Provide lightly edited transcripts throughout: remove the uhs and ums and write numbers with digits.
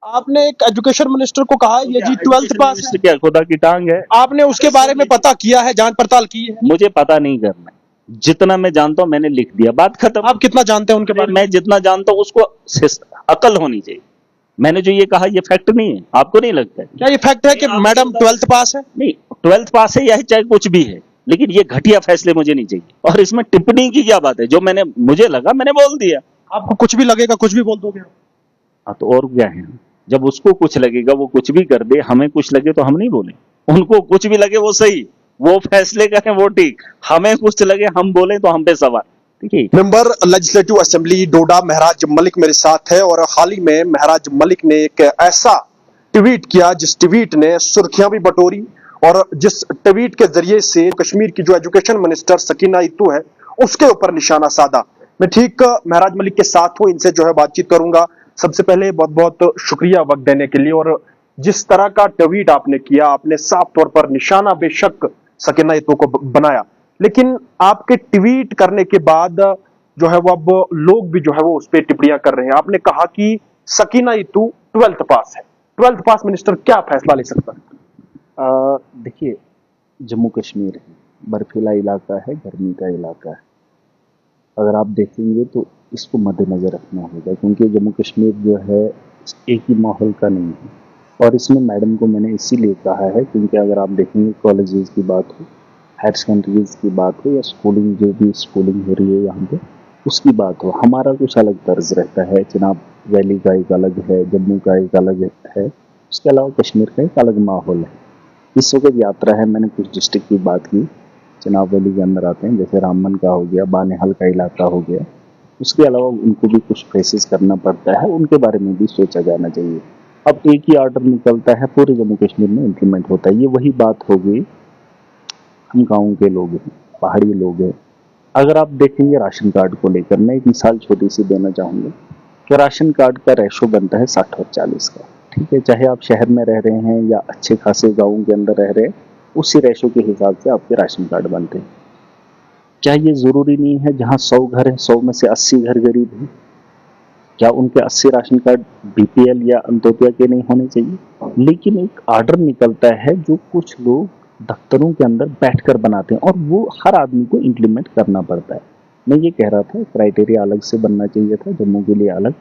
आपने एक education minister को कहा है ये जी 12th पास है, क्या खुदा की टांग है? आपने उसके बारे में पता किया है, जांच पड़ताल की है? मुझे पता नहीं करना है। जितना मैं जानता हूं मैंने लिख दिया, बात खत्म। आप कितना जानते हैं उनके बारे में? मैं जितना जानता हूं उसको अकल होनी चाहिए। मैंने जो ये कहा ये फैक्ट नहीं है, आपको नहीं लगता है? क्या ये फैक्ट है कि मैडम 12th पास है? नहीं, 12th पास है या चाहे कुछ भी है, लेकिन ये घटिया फैसले मुझे नहीं चाहिए। और इसमें टिप्पणी की क्या बात है? जो मैंने मुझे लगा मैंने बोल दिया। आपको कुछ भी लगेगा कुछ भी बोल दोगे? हाँ तो और क्या है? जब उसको कुछ लगेगा वो कुछ भी कर दे, हमें कुछ लगे तो हम नहीं बोले। उनको कुछ भी लगे वो सही, वो फैसले करें वो ठीक, हमें कुछ लगे हम बोले तो हम पे सवाल। ठीक है। मेंबर लेजिस्लेटिव असेंबली डोडा महराज मलिक मेरे साथ है और हाल ही में महराज मलिक ने एक ऐसा ट्वीट किया जिस ट्वीट ने सुर्खियां भी बटोरी और जिस ट्वीट के जरिए से कश्मीर की जो एजुकेशन मिनिस्टर सकीना इत्तू है उसके ऊपर निशाना साधा। मैं ठीक महराज मलिक के साथ हूं, इनसे जो है बातचीत करूंगा। सबसे पहले बहुत बहुत शुक्रिया वक्त देने के लिए। और जिस तरह का ट्वीट आपने किया, आपने साफ तौर पर निशाना बेशक सकीना इत्तू को बनाया, लेकिन आपके ट्वीट करने के बाद जो है वो अब लोग भी जो है वो उस पर टिप्पणियां कर रहे हैं। आपने कहा कि सकीना इत्तू 12th पास है, 12th पास मिनिस्टर क्या फैसला ले सकता है? देखिए, जम्मू कश्मीर है, बर्फीला इलाका है, गर्मी का इलाका है। अगर आप देखेंगे तो इसको मद्देनजर रखना होगा, क्योंकि जम्मू कश्मीर जो है एक ही माहौल का नहीं है। और इसमें मैडम को मैंने इसीलिए कहा है क्योंकि अगर आप देखेंगे कॉलेजेस की बात हो, हायर सेकेंडरीज की बात हो या स्कूलिंग जो भी स्कूलिंग हो रही है यहाँ पे उसकी बात हो, हमारा कुछ अलग तर्ज रहता है। चिनाब वैली का एक अलग है, जम्मू का एक अलग है, उसके अलावा कश्मीर का एक अलग माहौल है। इस वक्त यात्रा है, मैंने कुछ डिस्ट्रिक्ट की बात की, चिनाब वैली के अंदर आते हैं, जैसे रामबन का हो गया, बानेहल का इलाका हो गया। उसके अलावा उनको भी कुछ फेसेस करना पड़ता है, उनके बारे में भी सोचा जाना चाहिए। अब एक ही ऑर्डर निकलता है पूरे जम्मू कश्मीर में इम्प्लीमेंट होता है, ये वही बात हो गई। हम गाँव के लोग हैं, पहाड़ी लोग हैं। अगर आप देखेंगे राशन कार्ड को लेकर, मैं एक मिसाल छोटी सी देना चाहूँगा कि राशन कार्ड का रेशो बनता है 60 और 40 का। ठीक है, चाहे आप शहर में रह रहे हैं या अच्छे खासे गाँव के अंदर रह रहे हैं, उसी रेशो के हिसाब से आपके राशन कार्ड बनते हैं। क्या ये जरूरी नहीं है जहाँ 100 घर है 100 में से 80 घर गरीब हैं? क्या उनके 80 राशन कार्ड बीपीएल या अंत्योदय के नहीं होने चाहिए? लेकिन एक ऑर्डर निकलता है जो कुछ लोग दफ्तरों के अंदर बैठकर बनाते हैं और वो हर आदमी को इम्प्लीमेंट करना पड़ता है। मैं ये कह रहा था क्राइटेरिया अलग से बनना चाहिए था, जम्मू के लिए अलग,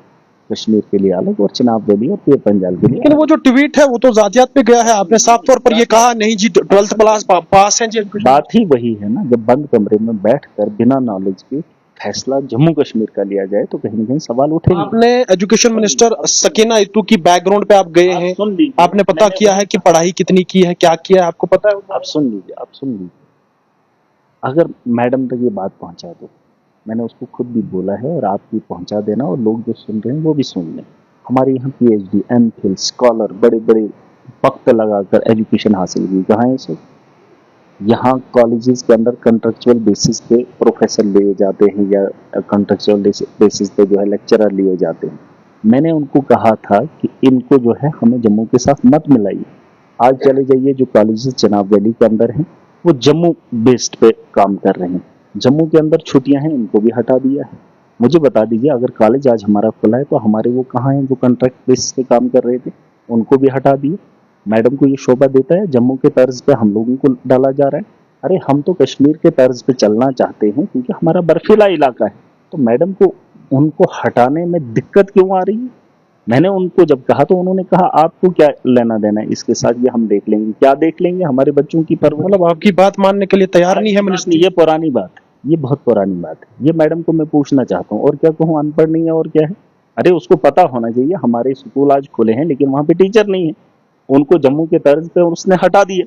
कश्मीर के लिए अलग और चिनाब वैली और पीर पंजाल के लिए। लेकिन वो जो ट्वीट है वो तो जातियात पे गया है। आपने साफ तौर पर ये कहा नहीं जी 12th क्लास पास है जी। बात ही वही है ना, जब बंद कमरे में बैठकर बिना नॉलेज के फैसला जम्मू कश्मीर का लिया जाए तो कहीं ना कहीं सवाल उठेंगे। आपने एजुकेशन मिनिस्टर सकीना इत्तू की बैकग्राउंड पे आप गए हैं, आपने पता किया है कि पढ़ाई कितनी की है, क्या किया है, आपको पता है? आप सुन लीजिए, अगर मैडम तक ये बात पहुंचा दो, मैंने उसको खुद भी बोला है और आप भी पहुंचा देना और लोग जो सुन रहे हैं वो भी सुन लें। हमारे यहाँ पीएचडी, एमफिल, स्कॉलर, बड़े बड़े वक्त लगाकर एजुकेशन हासिल की, कहाँ है सब? यहाँ कॉलेजेस के अंदर कंट्रेक्चुअल बेसिस पे प्रोफेसर लिए जाते हैं या कंट्रेक्चुअल बेसिस पे जो है लेक्चरर लिए जाते हैं। मैंने उनको कहा था कि इनको जो है हमें जम्मू के साथ मत मिलाइए। आज चले जाइए जो कॉलेजेस चिनाब वैली के अंदर हैं वो जम्मू बेस्ड पे काम कर रहे हैं। जम्मू के अंदर छुट्टियां हैं, इनको भी हटा दिया है। मुझे बता दीजिए अगर कॉलेज आज हमारा खुला है तो हमारे वो कहाँ हैं जो कॉन्ट्रैक्ट बेसिस पे काम कर रहे थे, उनको भी हटा दिए। मैडम को ये शोभा देता है जम्मू के तर्ज पे हम लोगों को डाला जा रहा है? अरे हम तो कश्मीर के तर्ज पे चलना चाहते हैं क्योंकि हमारा बर्फीला इलाका है। तो मैडम को उनको हटाने में दिक्कत क्यों आ रही है? मैंने उनको जब कहा तो उन्होंने कहा आपको क्या लेना देना है इसके साथ, ये हम देख लेंगे। क्या देख लेंगे? हमारे बच्चों की परवरिश। मतलब आपकी बात मानने के लिए तैयार नहीं है मिनिस्टर? ये पुरानी बात है, ये बहुत पुरानी बात है। ये मैडम को मैं पूछना चाहता हूँ, और क्या कहूँ, अनपढ़ नहीं है और क्या है? अरे उसको पता होना चाहिए हमारे स्कूल आज खुले हैं लेकिन वहां पे टीचर नहीं है, उनको जम्मू के तर्ज पे उसने हटा दिया।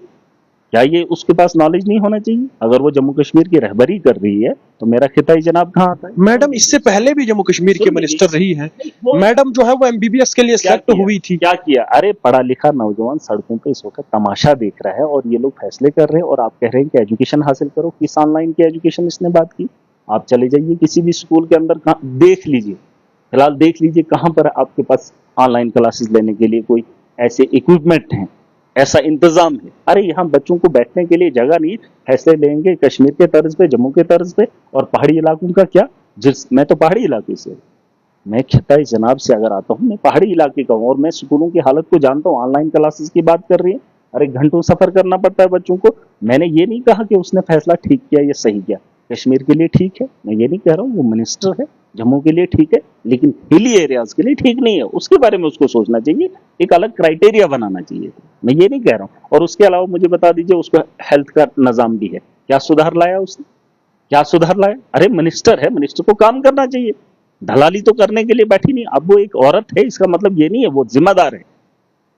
क्या ये उसके पास नॉलेज नहीं होना चाहिए? अगर वो जम्मू कश्मीर की रहबरी कर रही है तो मेरा खिताई जनाब कहाँ आता है? मैडम इससे पहले भी जम्मू कश्मीर के मिनिस्टर रही है। मैडम जो है वो एमबीबीएस के लिए सिलेक्ट हुई थी। क्या किया? अरे पढ़ा लिखा नौजवान सड़कों पे इस वक्त तमाशा देख रहा है और ये लोग फैसले कर रहे हैं और आप कह रहे हैं कि एजुकेशन हासिल करो। किस ऑनलाइन की एजुकेशन इसने बात की? आप चले जाइए किसी भी स्कूल के अंदर, देख लीजिए, फिलहाल देख लीजिए कहाँ पर आपके पास ऑनलाइन क्लासेस लेने के लिए कोई ऐसे इक्विपमेंट हैं, ऐसा इंतजाम है। अरे यहाँ बच्चों को बैठने के लिए जगह नहीं, फैसले लेंगे कश्मीर के तर्ज पे, जम्मू के तर्ज पे। और पहाड़ी इलाकों का क्या? मैं तो पहाड़ी इलाके से, मैं खिताई जनाब से अगर आता हूँ, मैं पहाड़ी इलाके का हूँ और मैं स्कूलों की हालत को जानता हूँ। ऑनलाइन क्लासेस की बात कर रही है, अरे घंटों सफर करना पड़ता है बच्चों को। मैंने ये नहीं कहा कि उसने फैसला ठीक किया या सही किया, कश्मीर के लिए ठीक है, मैं ये नहीं कह रहा हूँ, वो मिनिस्टर है, जम्मू के लिए ठीक है, लेकिन हिली एरियाज के लिए ठीक नहीं है। उसके बारे में उसको सोचना चाहिए, एक अलग क्राइटेरिया बनाना चाहिए, मैं ये नहीं कह रहा हूँ। और उसके अलावा मुझे बता दीजिए, उसको हेल्थ का निजाम भी है, क्या सुधार लाया उसने, क्या सुधार लाया? अरे मिनिस्टर है, मिनिस्टर को काम करना चाहिए, दलाली तो करने के लिए बैठी नहीं। अब वो एक औरत है, इसका मतलब ये नहीं है वो जिम्मेदार है,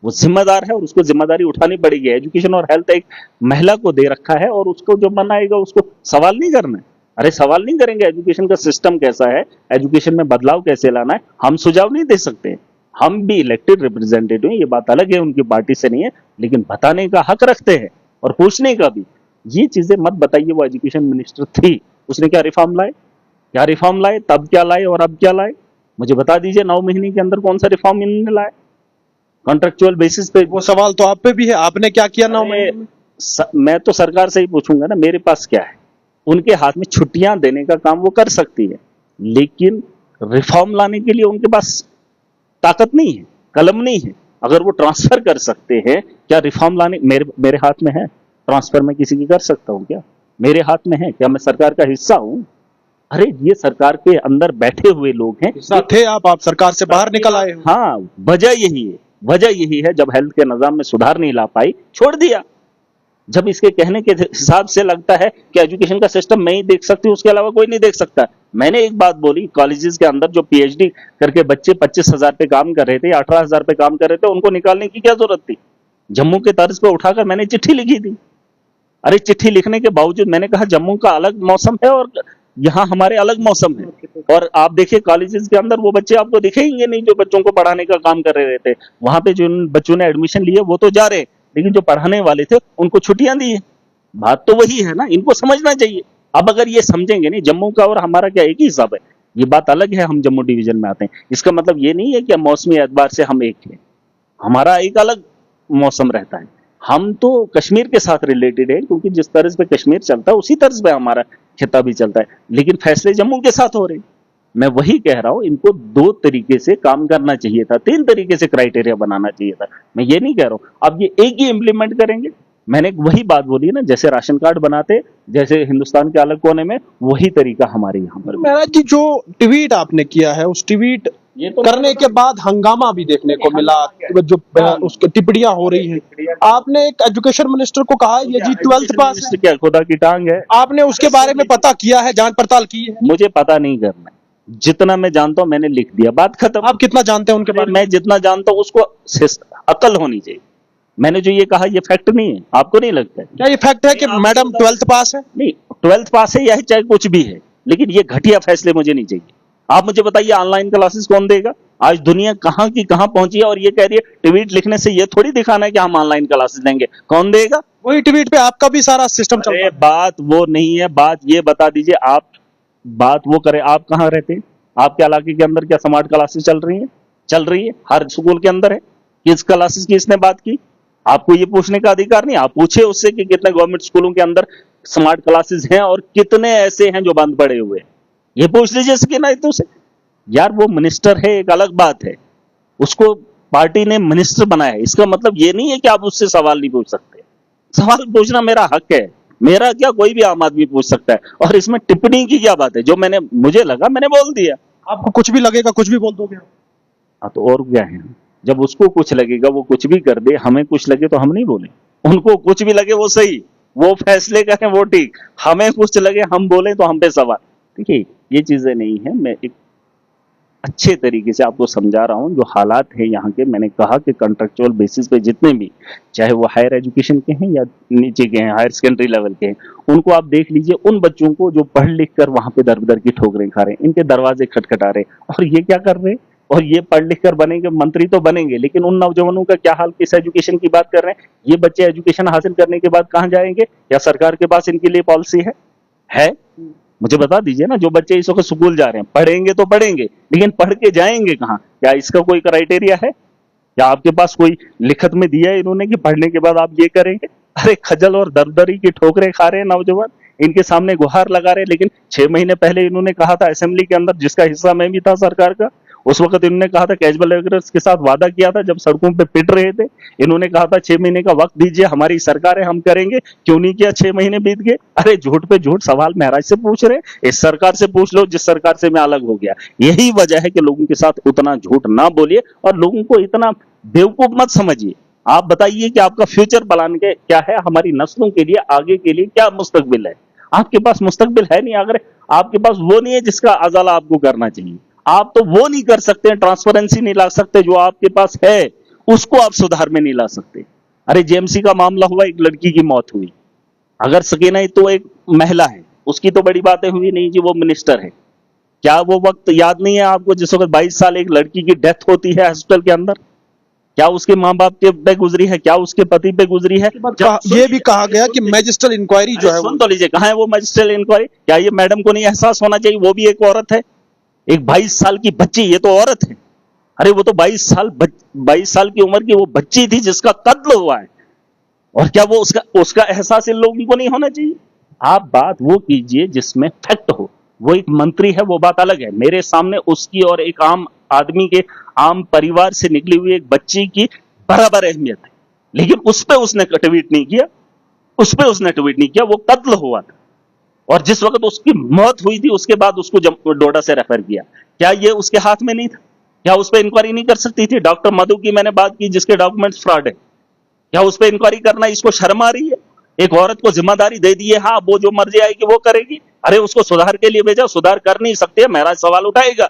वो जिम्मेदार है और उसको जिम्मेदारी उठानी पड़ेगी। एजुकेशन और हेल्थ एक महिला को दे रखा है और उसको जो बनाएगा उसको सवाल नहीं करना है। अरे सवाल नहीं करेंगे एजुकेशन का सिस्टम कैसा है, एजुकेशन में बदलाव कैसे लाना है, हम सुझाव नहीं दे सकते। हम भी इलेक्टेड रिप्रेजेंटेटिव हैं, ये बात अलग है, उनकी पार्टी से नहीं है, लेकिन बताने का हक रखते हैं और पूछने का भी। ये चीजें मत बताइए, वो एजुकेशन मिनिस्टर थी, उसने क्या रिफॉर्म लाए, क्या रिफॉर्म लाए, तब क्या लाए और अब क्या लाए? मुझे बता दीजिए 9 महीने के अंदर कौन सा रिफॉर्म इन्होंने लाया कॉन्ट्रेक्चुअल बेसिस पे? वो सवाल तो आप पे भी है, आपने क्या किया 9 महीने में? मैं तो सरकार से ही पूछूंगा ना, मेरे पास क्या है। उनके हाथ में छुट्टियां देने का काम वो कर सकती है, लेकिन रिफॉर्म लाने के लिए उनके पास ताकत नहीं है, कलम नहीं है। अगर वो ट्रांसफर कर सकते हैं, क्या रिफॉर्म लाने मेरे हाथ में है? ट्रांसफर मैं किसी की कर सकता हूं क्या? मेरे हाथ में है क्या? मैं सरकार का हिस्सा हूं? अरे ये सरकार के अंदर बैठे हुए लोग हैं। हिस्सा थे आप सरकार से बाहर निकल आए हो। हाँ, वजह यही है, वजह यही है, जब हेल्थ के निजाम में सुधार नहीं ला पाई, छोड़ दिया। जब इसके कहने के हिसाब से लगता है कि एजुकेशन का सिस्टम मैं ही देख सकती हूँ, उसके अलावा कोई नहीं देख सकता। मैंने एक बात बोली, कॉलेजेस के अंदर जो पीएचडी करके बच्चे 25,000 पे काम कर रहे थे, 18,000 पे काम कर रहे थे, उनको निकालने की क्या जरूरत थी? जम्मू के तर्ज पे उठाकर मैंने चिट्ठी लिखी थी। अरे चिट्ठी लिखने के बावजूद मैंने कहा जम्मू का अलग मौसम है और यहाँ हमारे अलग मौसम है। और आप देखिए कॉलेजेस के अंदर वो बच्चे आपको दिखेंगे नहीं जो बच्चों को पढ़ाने का काम कर रहे थे। वहां पे जो बच्चों ने एडमिशन लिए वो तो जा रहे, लेकिन जो पढ़ाने वाले थे उनको छुट्टियां दी है। बात तो वही है ना, इनको समझना चाहिए। अब अगर ये समझेंगे नहीं, जम्मू का और हमारा क्या एक ही हिसाब है, ये बात अलग है। हम जम्मू डिवीजन में आते हैं, इसका मतलब ये नहीं है कि मौसमी एतबार से हम एक हैं, हमारा एक अलग मौसम रहता है। हम तो कश्मीर के साथ रिलेटेड है, क्योंकि जिस तर्ज पे कश्मीर चलता है उसी तर्ज पे हमारा खिता भी चलता है, लेकिन फैसले जम्मू के साथ हो रहे हैं। मैं वही कह रहा हूं, इनको 2 तरीके से काम करना चाहिए था, 3 तरीके से क्राइटेरिया बनाना चाहिए था। मैं ये नहीं कह रहा हूं अब ये एक ही इंप्लीमेंट करेंगे। मैंने वही बात बोली ना, जैसे राशन कार्ड बनाते, जैसे हिंदुस्तान के अलग कोने में, वही तरीका हमारे यहाँ पर भी। महाराज जी, जो ट्वीट आपने किया है, उस ट्वीट ये तो करने के बाद हंगामा भी देखने को मिला, जो उसके टिप्पणियां हो रही हैं। आपने एक एजुकेशन मिनिस्टर को कहा ये जी 12th पास है, क्या खुदा की टांग है? आपने उसके बारे में पता किया है, जांच पड़ताल की है? मुझे पता नहीं करना, जितना मैं जानता हूं मैंने लिख दिया, बात खत्म। आप कितना जानते हैं उनके बारे में? मैं जितना जानता हूं उसको अकल होनी चाहिए। मैंने जो ये कहा ये फैक्ट नहीं है, आपको नहीं लगता है? क्या ये फैक्ट है कि मैडम 12th पास है? नहीं, 12th पास है या चाहे कुछ भी है, लेकिन ये घटिया फैसले मुझे नहीं चाहिए। आप मुझे बताइए ऑनलाइन क्लासेस कौन देगा? आज दुनिया कहां की कहां पहुंची है और ये कह रही है ट्वीट लिखने से ये थोड़ी दिखाना है कि हम ऑनलाइन क्लासेस देंगे। कौन देगा? वही ट्वीट पे आपका भी सारा सिस्टम चल रहा है। बात वो नहीं है, बात ये बता दीजिए आप, बात वो करें, आप कहां रहते हैं? आपके इलाके के अंदर क्या स्मार्ट क्लासेस चल रही है? चल रही है, हर स्कूल के अंदर है। किस क्लासेस की इसने बात की? आपको ये पूछने का अधिकार नहीं। आप पूछे उससे कि कितने गवर्नमेंट स्कूलों के अंदर स्मार्ट क्लासेस हैं और कितने ऐसे हैं जो बंद पड़े हुए हैं, ये पूछ लीजिए इसके ना तो से। यार वो मिनिस्टर है, एक अलग बात है, उसको पार्टी ने मिनिस्टर बनाया है, इसका मतलब ये नहीं है कि आप उससे सवाल नहीं पूछ सकते। सवाल पूछना मेरा हक है, मेरा क्या कोई भी आम आदमी पूछ सकता है। और इसमें टिप्पणी की क्या बात है? जो मुझे लगा मैंने बोल दिया। आपको कुछ भी लगेगा कुछ भी बोल दोगे? हाँ तो और क्या है, जब उसको कुछ लगेगा वो कुछ भी कर दे, हमें कुछ लगे तो हम नहीं बोले, उनको कुछ भी लगे वो सही, वो फैसले करें वो ठीक, हमें कुछ लगे हम बोले तो हम पे सवाल। देखिए ये चीजें नहीं है, मैं एक अच्छे तरीके से आपको समझा रहा हूं जो हालात है यहाँ के। मैंने कहा कि कॉन्ट्रेक्चुअल बेसिस पे जितने भी, चाहे वो हायर एजुकेशन के हैं या नीचे के हैं, हायर सेकेंडरी लेवल के हैं, उनको आप देख लीजिए, उन बच्चों को जो पढ़ लिख कर वहां पे दर बदर की ठोकरें खा रहे हैं, इनके दरवाजे खटखटा रहे, और ये क्या कर रहे हैं? और ये पढ़ लिख कर बनेंगे, मंत्री तो बनेंगे, लेकिन उन नौजवानों का क्या हाल, किस एजुकेशन की बात कर रहे हैं? ये बच्चे एजुकेशन हासिल करने के बाद कहाँ जाएंगे? या सरकार के पास इनके लिए पॉलिसी है? मुझे बता दीजिए ना, जो बच्चे इस वक्त स्कूल जा रहे हैं, पढ़ेंगे तो पढ़ेंगे, लेकिन पढ़ के जाएंगे कहाँ? क्या इसका कोई क्राइटेरिया है? क्या आपके पास कोई लिखत में दिया है इन्होंने कि पढ़ने के बाद आप ये करेंगे? अरे खजल और दरदरी की ठोकरें खा रहे हैं नौजवान, इनके सामने गुहार लगा रहे हैं। लेकिन 6 महीने पहले इन्होंने कहा था असेंबली के अंदर, जिसका हिस्सा मैं भी था सरकार का, उस वक्त इन्होंने कहा था कैजुअल वर्कर्स के साथ वादा किया था, जब सड़कों पे पिट रहे थे इन्होंने कहा था 6 महीने का वक्त दीजिए, हमारी सरकार है, हम करेंगे। क्यों नहीं किया? 6 महीने बीत गए। अरे झूठ पे झूठ सवाल महराज से पूछ रहे, इस सरकार से पूछ लो जिस सरकार से मैं अलग हो गया। यही वजह है कि लोगों के साथ उतना झूठ ना बोलिए और लोगों को इतना बेवकूफ मत समझिए। आप बताइए कि आपका फ्यूचर प्लान क्या है, हमारी नस्लों के लिए, आगे के लिए क्या मुस्तकबिल है? आपके पास मुस्तकबिल है नहीं। अगर आपके पास वो नहीं है जिसका अजाला आपको करना चाहिए, आप तो वो नहीं कर सकते, ट्रांसपेरेंसी नहीं ला सकते, जो आपके पास है उसको आप सुधार में नहीं ला सकते। अरे जेएमसी का मामला हुआ, एक लड़की की मौत हुई। अगर सकीना तो एक महिला है, उसकी तो बड़ी बातें हुई नहीं जी, वो मिनिस्टर है। क्या वो वक्त याद नहीं है आपको जिस वक्त 22 साल एक लड़की की डेथ होती है हॉस्पिटल के अंदर? क्या उसके माँ बाप के पे गुजरी है? क्या उसके पति पे गुजरी है? ये भी कहा गया कि मैजिस्ट्रियल इंक्वायरी जो है, सुन तो लीजिए, कहाँ है वो मैजिस्ट्रियल इंक्वायरी? क्या ये मैडम को नहीं एहसास होना चाहिए? वो भी एक औरत है, एक 22 साल की बच्ची, ये तो औरत है। अरे वो तो 22 साल की उम्र की वो बच्ची थी जिसका कत्ल हुआ है, और क्या वो उसका एहसास इन लोगों को नहीं होना चाहिए? आप बात वो कीजिए जिसमें फैक्ट हो। वो एक मंत्री है, वो बात अलग है। मेरे सामने उसकी और एक आम आदमी के, आम परिवार से निकली हुई एक बच्ची की बराबर अहमियत है, लेकिन उस पर उसने ट्वीट नहीं किया, वो कत्ल हुआ था। और जिस वक्त उसकी मौत हुई थी उसके बाद उसको डोडा से रेफर किया। क्या ये उसके हाथ में नहीं था? क्या उस पर इंक्वायरी नहीं कर सकती थी? डॉक्टर मधु की मैंने बात की जिसके डॉक्यूमेंट्स फ्रॉड है, क्या उस पर इंक्वायरी करना इसको शर्म आ रही है? एक औरत को जिम्मेदारी दे दी है, हाँ वो जो मर्जी आएगी वो करेगी। अरे उसको सुधार के लिए भेजा, सुधार कर नहीं सकते, महराज सवाल उठाएगा,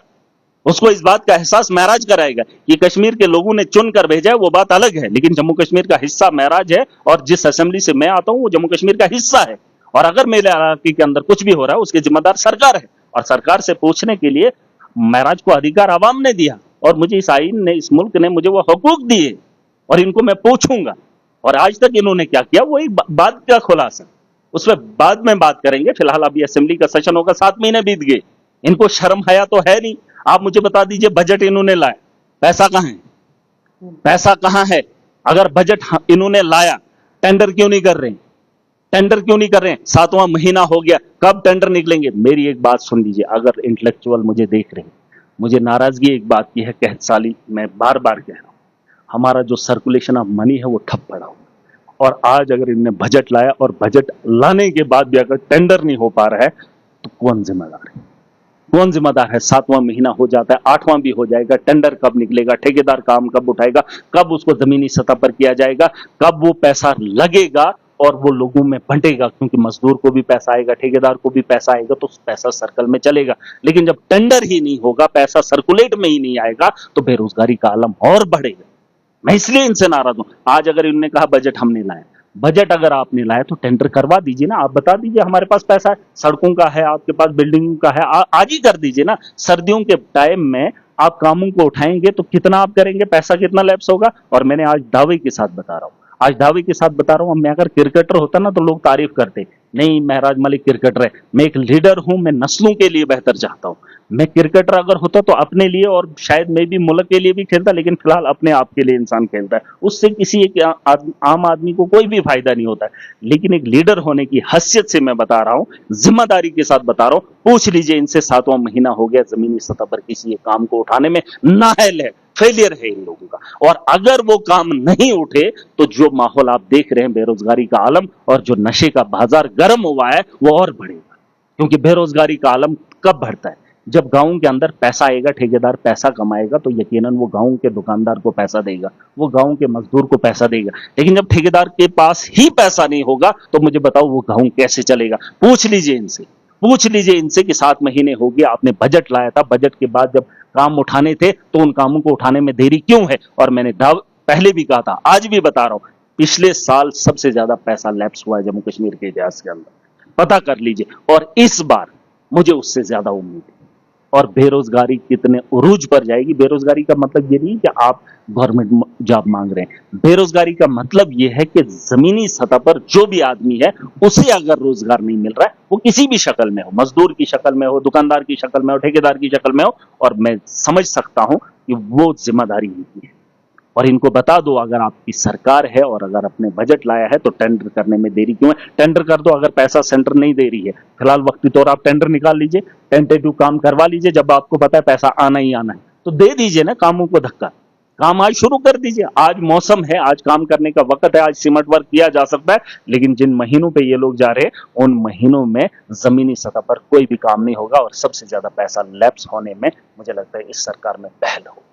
उसको इस बात का एहसास महराज कराएगा। ये कश्मीर के लोगों ने चुन कर भेजा है वो बात अलग है, लेकिन जम्मू कश्मीर का हिस्सा महराज है, और जिस असेंबली से मैं आता हूं वो जम्मू कश्मीर का हिस्सा है। और अगर मेरे इलाके के अंदर कुछ भी हो रहा है उसकी जिम्मेदार सरकार है, और सरकार से पूछने के लिए महराज को अधिकार आवाम ने दिया, और मुझे इस आईन ने, इस मुल्क ने मुझे वो हकूक दिए, और इनको मैं पूछूंगा। और आज तक इन्होंने क्या किया वो एक बात का खुलासा, उस पर बाद में बात करेंगे। फिलहाल अभी असेंबली का सेशन होगा, 7 महीने बीत गए, इनको शर्म हया तो है नहीं। आप मुझे बता दीजिए, बजट इन्होंने लाया, पैसा कहां है? पैसा कहां है? अगर बजट इन्होंने लाया, टेंडर क्यों नहीं कर रहे? 7वां महीना हो गया, कब टेंडर निकलेंगे? मेरी एक बात सुन लीजिए, अगर इंटेलेक्चुअल मुझे देख रहे हैं, मुझे नाराजगी एक बात की है, कहत साली मैं बार बार कह रहा हूं, हमारा जो सर्कुलेशन ऑफ मनी है वो ठप पड़ा हुआ। और आज अगर इनने बजट लाया और बजट लाने के बाद भी अगर टेंडर नहीं हो पा रहा है तो कौन जिम्मेदार है? 7वां महीना हो जाता है, 8वां भी हो जाएगा, टेंडर कब निकलेगा? ठेकेदार काम कब उठाएगा? कब उसको जमीनी सतह पर किया जाएगा? कब वो पैसा लगेगा और वो लोगों में बंटेगा? क्योंकि मजदूर को भी पैसा आएगा, ठेकेदार को भी पैसा आएगा, तो पैसा सर्कल में चलेगा। लेकिन जब टेंडर ही नहीं होगा, पैसा सर्कुलेट में ही नहीं आएगा, तो बेरोजगारी का आलम और बढ़ेगा। मैं इसलिए इनसे नाराज हूं। आज अगर इन्होंने कहा बजट हमने लाया, बजट अगर आपने लाया तो टेंडर करवा दीजिए ना, आप बता दीजिए हमारे पास पैसा है, सड़कों का है, आपके पास बिल्डिंग का है, आज ही कर दीजिए ना। सर्दियों के टाइम में आप कामों को उठाएंगे तो कितना आप करेंगे, पैसा कितना लैप्स होगा? और मैंने आज दावे के साथ बता रहा हूं, मैं अगर क्रिकेटर होता ना तो लोग तारीफ करते, नहीं महराज मलिक क्रिकेटर है। मैं एक लीडर हूं, मैं नस्लों के लिए बेहतर चाहता हूं। मैं क्रिकेटर अगर होता तो अपने लिए और शायद मैं भी मुल्क के लिए भी खेलता, लेकिन फिलहाल अपने आप के लिए इंसान खेलता है, उससे किसी एक आम आदमी को कोई भी फायदा नहीं होता है। लेकिन एक लीडर होने की हैसियत से मैं बता रहा हूं, जिम्मेदारी के साथ बता रहा हूं, पूछ लीजिए इनसे, 7वां महीना हो गया, जमीनी सतह पर किसी एक काम को उठाने में नाअहल है, फेलियर है इन लोगों का। और अगर वो काम नहीं उठे तो जो माहौल आप देख रहे हैं, बेरोजगारी का आलम और जो नशे का बाजार गर्म हुआ है वो और बढ़ेगा। क्योंकि बेरोजगारी का आलम कब बढ़ता है? जब गांव के अंदर पैसा आएगा, ठेकेदार पैसा कमाएगा तो यकीनन वो गांव के दुकानदार को पैसा देगा, वो गांव के मजदूर को पैसा देगा। लेकिन जब ठेकेदार के पास ही पैसा नहीं होगा तो मुझे बताओ वो गांव कैसे चलेगा? पूछ लीजिए इनसे कि 7 महीने हो गए, आपने बजट लाया था, बजट के बाद जब काम उठाने थे तो उन कामों को उठाने में देरी क्यों है? और मैंने पहले भी कहा था, आज भी बता रहा हूं, पिछले साल सबसे ज्यादा पैसा लैप्स हुआ है जम्मू कश्मीर के इतिहास के अंदर, पता कर लीजिए। और इस बार मुझे उससे ज्यादा उम्मीद है। और बेरोजगारी कितने उरूज पर जाएगी? बेरोजगारी का मतलब ये नहीं कि आप गवर्नमेंट जॉब मांग रहे हैं, बेरोजगारी का मतलब ये है कि जमीनी सतह पर जो भी आदमी है उसे अगर रोजगार नहीं मिल रहा है, वो किसी भी शक्ल में हो, मजदूर की शक्ल में हो, दुकानदार की शक्ल में हो, ठेकेदार की शक्ल में हो, और मैं समझ सकता हूं कि वो जिम्मेदारी इनकी है। और इनको बता दो, अगर आपकी सरकार है और अगर अपने बजट लाया है तो टेंडर करने में देरी क्यों है? टेंडर कर दो, अगर पैसा सेंटर नहीं दे रही है फिलहाल वक्ती तौर आप टेंडर निकाल लीजिए, टेंटेटिव काम करवा लीजिए, जब आपको पता है पैसा आना ही आना है, तो दे दीजिए ना कामों को धक्का, काम आज शुरू कर दीजिए। आज मौसम है, आज काम करने का वक्त है, आज सीमेंट वर्क किया जा सकता है। लेकिन जिन महीनों पे ये लोग जा रहे हैं उन महीनों में जमीनी सतह पर कोई भी काम नहीं होगा और सबसे ज्यादा पैसा लैप्स होने में मुझे लगता है इस सरकार में पहल होगी।